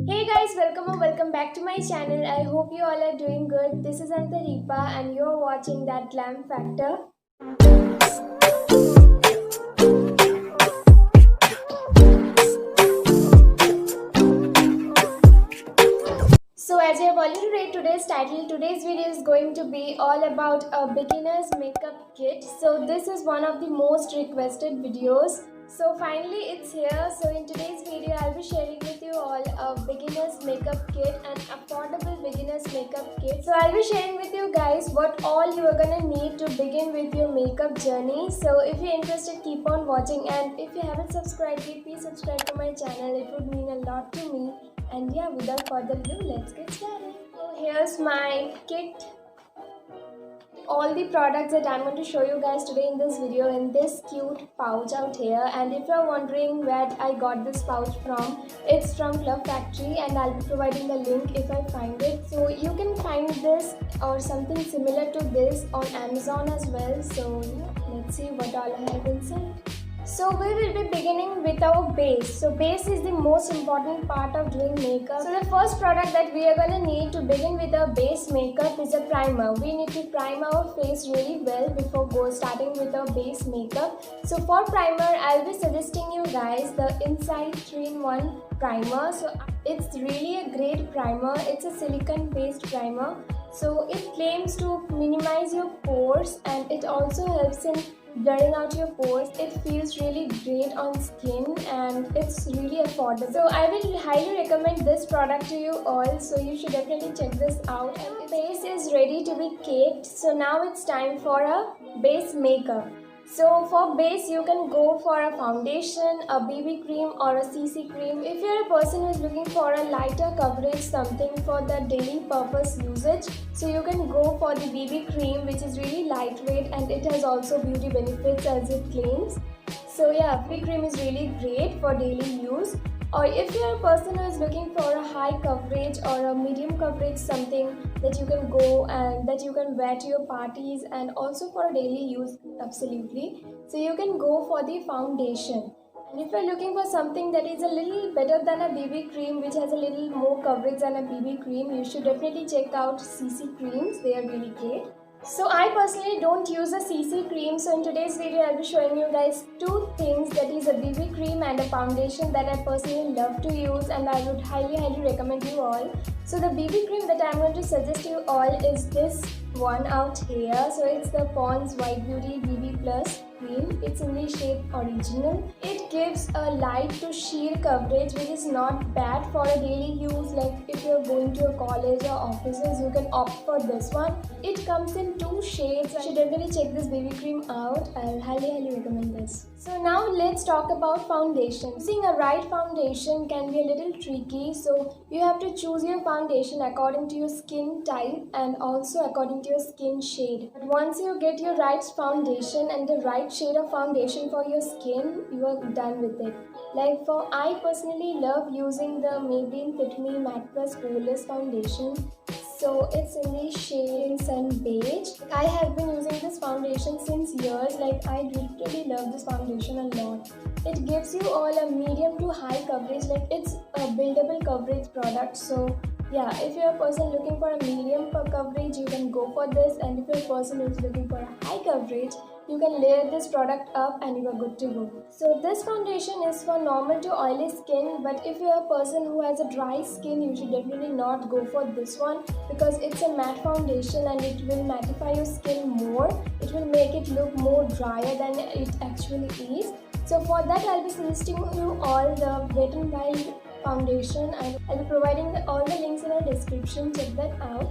Hey guys, welcome or welcome back to my channel. I hope you all are doing good. This is Antaripa and you're watching That Glam Factor. So as you have already read today's title, today's video is going to be all about a beginner's makeup kit. So this is one of the most requested videos. So finally it's here. So in today's video I'll be sharing with you all a beginner's makeup kit, an affordable beginner's makeup kit. So I'll be sharing with you guys what all you are gonna need to begin with your makeup journey. So if you're interested, keep on watching, and if you haven't subscribed yet, please subscribe to my channel. It would mean a lot to me. And yeah, without further ado, let's get started. So here's my kit. All the products that I'm going to show you guys today in this video in this cute pouch out here. And if you're wondering where I got this pouch from, it's from Club Factory, and I'll be providing the link if I find it. So you can find this or something similar to this on Amazon as well. So yeah, let's see what all I have inside. So we will be beginning with our base. So base is the most important part of doing makeup. So the first product that we are going to need to begin with our base makeup is a primer. We need to prime our face really well before starting with our base makeup. So for primer, I'll be suggesting you guys the Inside 3-in-1 primer. So it's really a great primer. It's a silicone based primer. So it claims to minimize your pores, and it also helps in blurring out your pores. It feels really great on skin and it's really affordable. So I will highly recommend this product to you all. So you should definitely check this out. And the base is ready to be caked. So now it's time for a base makeup. So for base, you can go for a foundation, a BB cream or a CC cream. If you're a person who is looking for a lighter coverage, something for the daily purpose usage, so you can go for the BB cream, which is really lightweight and it has also beauty benefits as it claims. So yeah, BB cream is really great for daily use. Or if you're a person who is looking for a high coverage or a medium coverage, something that you can go and that you can wear to your parties and also for daily use, absolutely. So you can go for the foundation. And if you're looking for something that is a little better than a BB cream, which has a little more coverage than a BB cream, you should definitely check out CC creams. They are really great. So I personally don't use a CC cream, so in today's video I'll be showing you guys two things, that is a BB cream and a foundation that I personally love to use and I would highly recommend you all. So the BB cream that I'm going to suggest you all is this one out here. So it's the Pond's White Beauty BB Plus cream. It's in the shade Original. It gives a light to sheer coverage, which is not bad for a daily use. Like if you're going to a college or offices, you can opt for this one. It comes in two shades. You should definitely check this BB cream out. I'll highly recommend this. So now let's talk about foundation. Using a right foundation can be a little tricky. So you have to choose your foundation according to your skin type and also according to your skin shade. But once you get your right foundation and the right shade of foundation for your skin, you are done with it. Like I personally love using the Maybelline Fit Me Matte Plus Poreless foundation. So it's in the shade Sun Beige. I have been using this foundation since years. Like I literally love this foundation a lot. It gives you all a medium to high coverage. Like it's a buildable coverage product. So yeah, if you're a person looking for a medium coverage, you can go for this. And if you're a person who's looking for a high coverage, you can layer this product up and you are good to go. So this foundation is for normal to oily skin, but if you're a person who has a dry skin, you should definitely not go for this one because it's a matte foundation and it will mattify your skin more. It will make it look more drier than it actually is. So for that, I'll be suggesting you all the Wet n Wild foundation. I'll be providing all the links in the description. Check that out.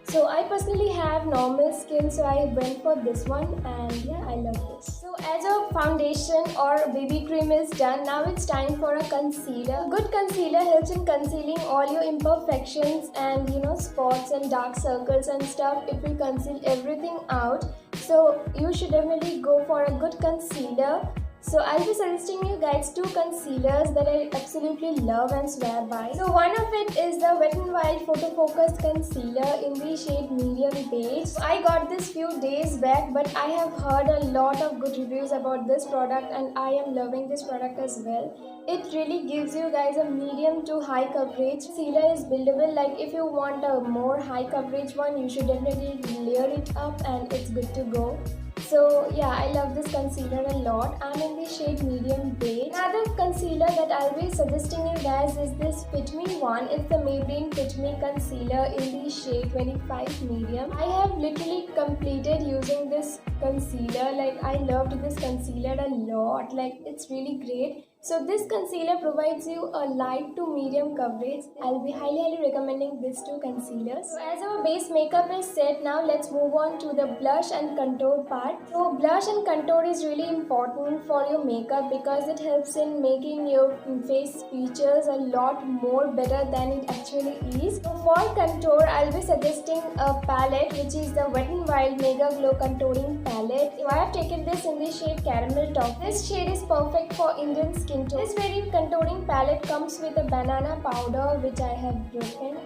So I personally have normal skin, so I went for this one and yeah, I love this. So as a foundation or BB cream is done, now it's time for a concealer. Good concealer helps in concealing all your imperfections and spots and dark circles and stuff. It will conceal everything out. So you should definitely go for a good concealer. So I'll be suggesting you guys two concealers that I absolutely love and swear by. So one of it is the Wet n Wild Photo Focus Concealer in the shade Medium Beige. So I got this few days back, but I have heard a lot of good reviews about this product and I am loving this product as well. It really gives you guys a medium to high coverage. Concealer is buildable, like if you want a more high coverage one, you should definitely layer it up and it's good to go. So yeah, I love this concealer a lot. I'm in the shade Medium Beige. Another concealer that I'll be suggesting you guys is this Fit Me one. It's the Maybelline Fit Me concealer in the shade 25 Medium. I have literally completed using this concealer. Like I loved this concealer a lot. Like it's really great. So this concealer provides you a light to medium coverage. I'll be highly recommending these two concealers. So as our base makeup is set, now let's move on to the blush and contour part. So blush and contour is really important for your makeup because it helps in making your face features a lot more better than it actually is. So for contour, I'll be suggesting a palette which is the Wet n Wild Mega Glow Contouring Palette. So I have taken this in the shade Caramel Top. This shade is perfect for Indian skin. This very contouring palette comes with a banana powder which I have broken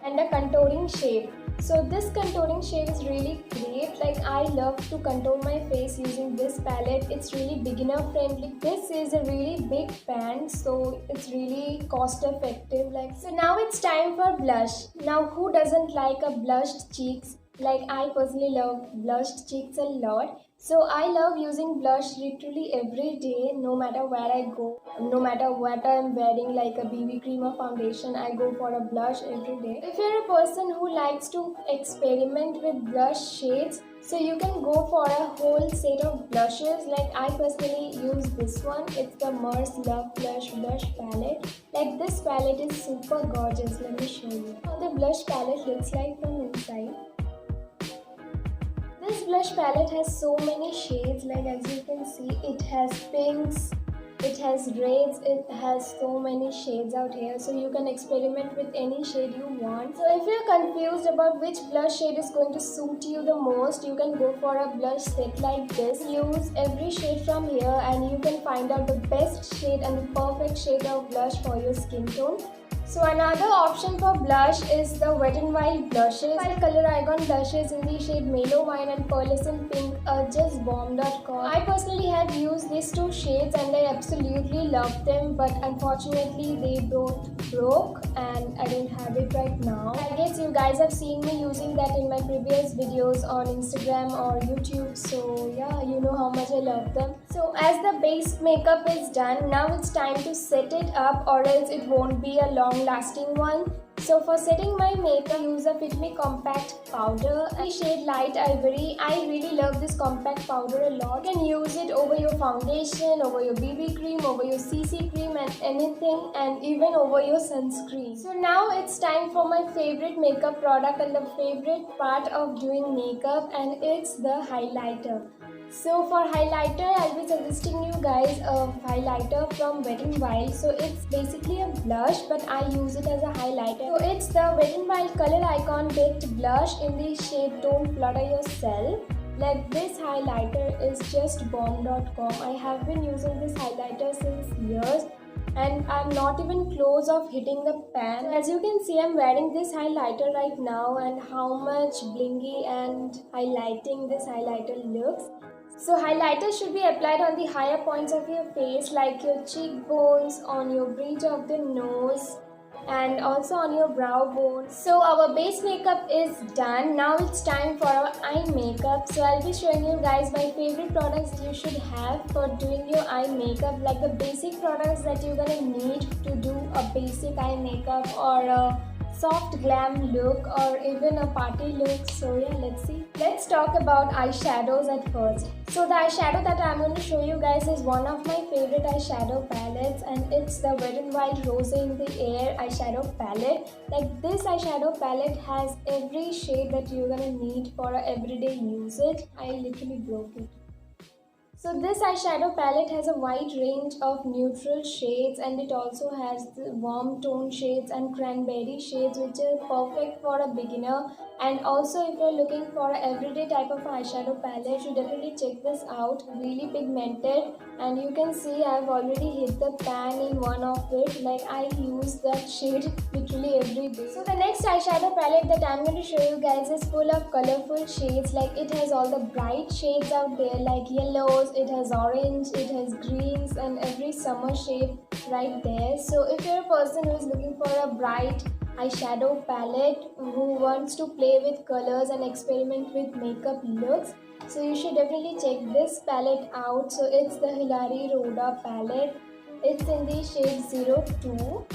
and a contouring shade. So this contouring shade is really great. Like I love to contour my face using this palette. It's really beginner friendly. This is a really big pan, so it's really cost effective. Like so now it's time for blush. Now who doesn't like a blushed cheeks? Like I personally love blushed cheeks a lot. So I love using blush literally every day, no matter where I go, no matter what I'm wearing, like a BB cream or foundation, I go for a blush every day. If you're a person who likes to experiment with blush shades, so you can go for a whole set of blushes. Like I personally use this one. It's the Mars Love Blush Palette. Like this palette is super gorgeous. Let me show you how the blush palette looks like from inside. This blush palette has so many shades, like as you can see, it has pinks, it has reds, it has so many shades out here, so you can experiment with any shade you want. So if you're confused about which blush shade is going to suit you the most, you can go for a blush set like this. Use every shade from here and you can find out the best shade and the perfect shade of blush for your skin tone. So another option for blush is the Wet n Wild blushes. Wild Color Icon blushes in the shade Mellow Wine and Pearlescent Pink are just bomb.com. I personally have used these two shades and I absolutely love them, but unfortunately they both broke and I don't have it right now. I guess you guys have seen me using that in my previous videos on Instagram or YouTube, so yeah, you know how much I love them. So as the base makeup is done, now it's time to set it up or else it won't be a long-lasting one. So for setting my makeup, use a Fit Me Compact Powder in shade Light Ivory. I really love this compact powder a lot. You can use it over your foundation, over your BB cream, over your CC cream and anything, and even over your sunscreen. So now it's time for my favorite makeup product and the favorite part of doing makeup, and it's the highlighter. So for highlighter, I'll be suggesting you guys a highlighter from Wet n Wild. So it's basically a blush, but I use it as a highlighter. So it's the Wet n Wild Color Icon Baked Blush in the shade Don't Flutter Yourself. Like this highlighter is just bomb.com. I have been using this highlighter since years and I'm not even close of hitting the pan. As you can see, I'm wearing this highlighter right now and how much blingy and highlighting this highlighter looks. So highlighter should be applied on the higher points of your face, like your cheekbones, on your bridge of the nose, and also on your brow bone. So our base makeup is done. Now it's time for our eye makeup. So I'll be showing you guys my favorite products you should have for doing your eye makeup, like the basic products that you're gonna need to do a basic eye makeup or a soft glam look or even a party look. So yeah, let's see. Let's talk about eyeshadows at first. So the eyeshadow that I'm going to show you guys is one of my favorite eyeshadow palettes, and it's the Wet n Wild Rose in the Air eyeshadow palette. Like this eyeshadow palette has every shade that you're gonna need for everyday usage. I literally broke it. So this eyeshadow palette has a wide range of neutral shades, and it also has the warm tone shades and cranberry shades, which are perfect for a beginner. And also if you're looking for an everyday type of eyeshadow palette, you definitely check this out. Really pigmented, and you can see I've already hit the pan in one of it. Like I use that shade literally every day. So the next eyeshadow palette that I'm going to show you guys is full of colorful shades. Like it has all the bright shades out there, like yellows, it has orange, it has greens, and every summer shade right there. So if you're a person who is looking for a bright eyeshadow palette, who wants to play with colors and experiment with makeup looks, so you should definitely check this palette out. So it's the Hilary Rhoda palette. It's in the shade 02.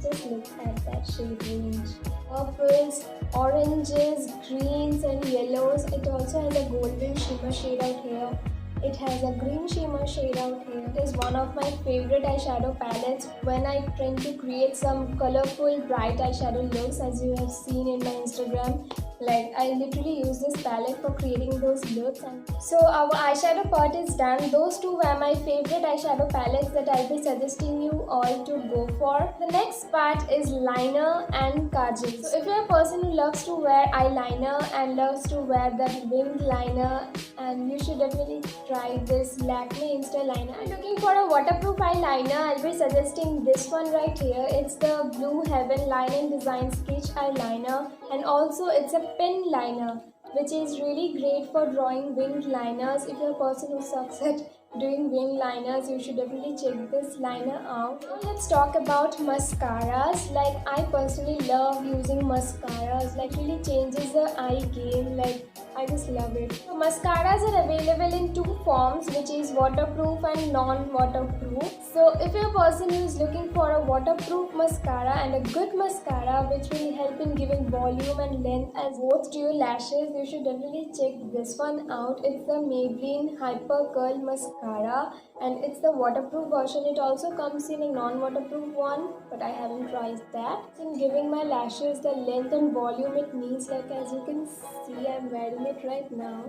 Just look at that shade range. Purples, oranges, greens and yellows. It also has a golden shimmer shade out here. It has a green shimmer shade out here. It is one of my favorite eyeshadow palettes when I tend to create some colorful bright eyeshadow looks, as you have seen in my Instagram. Like I literally use this palette for creating those looks. And so our eyeshadow part is done. Those two were my favorite eyeshadow palettes that I'll be suggesting you all to go for. The next part is liner and kajal. So if you're a person who loves to wear eyeliner and loves to wear that winged liner, and you should definitely try this Lakme Insta liner. I'm looking for a waterproof eyeliner. I'll be suggesting this one right here. It's the Blue Heaven Line and Design Sketch eyeliner, and also it's a pen liner, which is really great for drawing winged liners. If you're a person who sucks at doing wing liners, you should definitely check this liner out. Now let's talk about mascaras. Like I personally love using mascaras. Like really changes the eye game. Like I just love it. So mascaras are available in two forms, which is waterproof and non-waterproof. So if you're a person who is looking for a waterproof mascara and a good mascara which will help in giving volume and length as both to your lashes, you should definitely check this one out. It's the Maybelline Hyper Curl Mascara, and it's the waterproof version. It also comes in a non-waterproof one, but I haven't tried that. It's in giving my lashes the length and volume it needs. Like as you can see, I'm wearing it right now.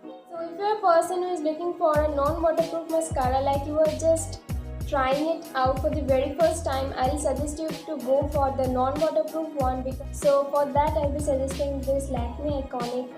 So if you're a person who is looking for a non-waterproof mascara, like you are just trying it out for the very first time, I'll suggest you to go for the non-waterproof one. So for that, I'll be suggesting this Lakme Iconic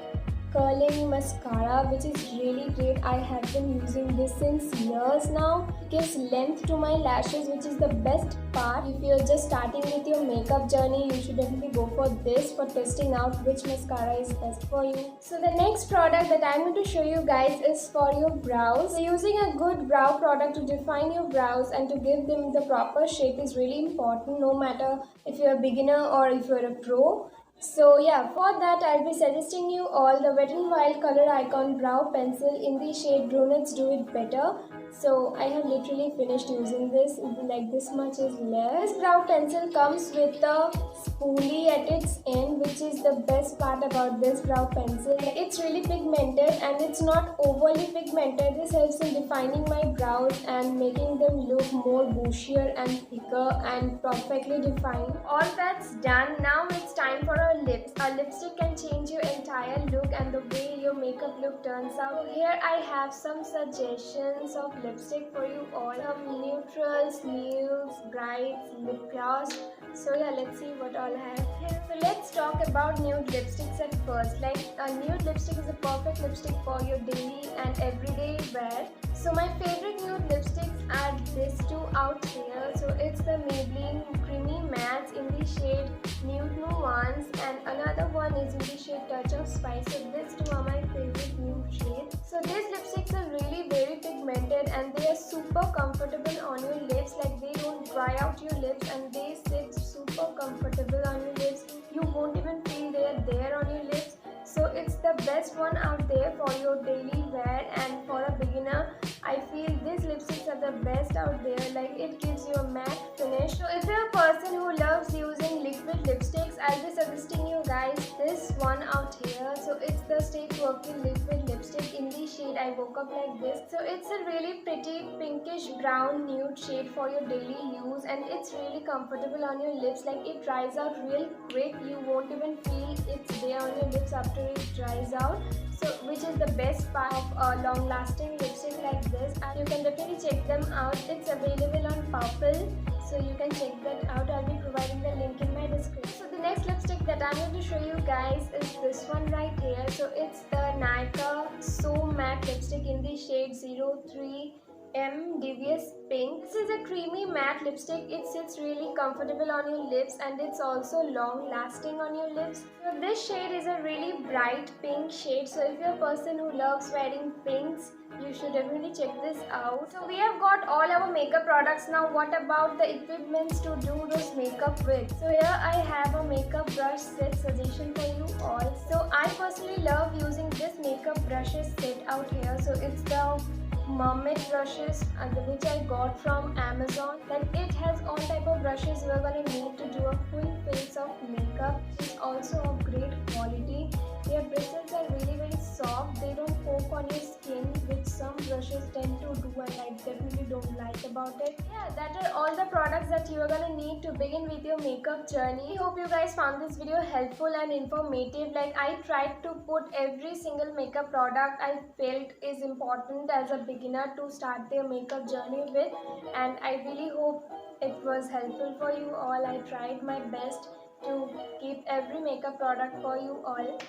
Curling Mascara, which is really great. I have been using this since years now. It gives length to my lashes, which is the best part. If you're just starting with your makeup journey, you should definitely go for this for testing out which mascara is best for you. So the next product that I'm going to show you guys is for your brows. So using a good brow product to define your brows and to give them the proper shape is really important, no matter if you're a beginner or if you're a pro. So yeah, for that I'll be suggesting you all the Wet n Wild Color Icon Brow Pencil in the shade Brunettes Do It Better. So I have literally finished using this, like this much is left. This brow pencil comes with a spoolie at its end, which is the best part about this brow pencil. It's really pigmented and it's not overly pigmented. This helps in defining my brows and making them look more bushier and thicker and perfectly defined. All that's done. Now it's time for our lips. A lipstick can change your entire look and the way your makeup look turns out. So here I have some suggestions of lipstick for you all. Some neutrals, nudes, brights, lip gloss. So yeah, let's see what all I have here. So let's talk about nude lipsticks at first. Like a nude lipstick is a perfect lipstick for your daily and everyday wear. So my favorite nude lipsticks are these two out here. So it's the Maybelline Creamy Mattes in the shade Nude Nuance, and another one is in the shade Touch of Spice. So these two are my favorite nude shades. So these lipsticks are really very pigmented and they are super comfortable on your lips. Like they don't dry out your lips and they sit super comfortable on your lips. You won't even feel they are there on your lips. So it's the best one out there for your daily wear, and for a beginner I feel these lipsticks are the best out there. Like it gives you a matte finish. So if you're a person who loves using liquid lipsticks, I'll be suggesting you guys this one out here. So it's the Stay Working Liquid Lipstick in the shade night I woke up like this. So it's a really pretty pinkish brown nude shade for your daily use, and it's really comfortable on your lips. Like it dries out real quick. You won't even feel it's there on your lips after it dries out. So which is the best part of a long lasting lipstick like this, and you can definitely check them out. It's available on Purple, so you can check that out. I'll be providing the link in my description. So the next lipstick that I'm going to show you guys is this one right here. So it's the Nykaa So Matte lipstick in the shade 03M Devious Pink. This is a creamy matte lipstick. It sits really comfortable on your lips, and it's also long lasting on your lips. So this shade is a really bright pink shade. So if you're a person who loves wearing pinks, you should definitely check this out. So we have got all our makeup products. Now what about the equipments to do those makeup with? So here I have a makeup brush set suggestion for you all. So I personally love using this makeup brushes set out here. So it's the mermaid brushes which I got from Amazon. Like it has all type of brushes you are going to need to do a full face of makeup. It's also of great quality. Their bristles are really very soft. They don't poke on your skin, which some brushes tend to do, and I definitely don't like about it. Yeah, that are all the products that you are gonna need to begin with your makeup journey. Hope you guys found this video helpful and informative. Like I tried to put every single makeup product I felt is important as a beginner to start their makeup journey with, and I really hope it was helpful for you all. I tried my best to keep every makeup product for you all.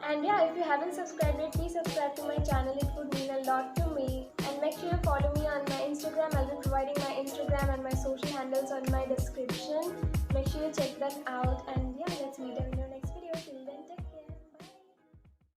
And yeah, if you haven't subscribed yet, please subscribe to my channel. It would mean a lot to me. And make sure you follow me on my Instagram. I'll be providing my Instagram and my social handles on my description. Make sure you check that out. And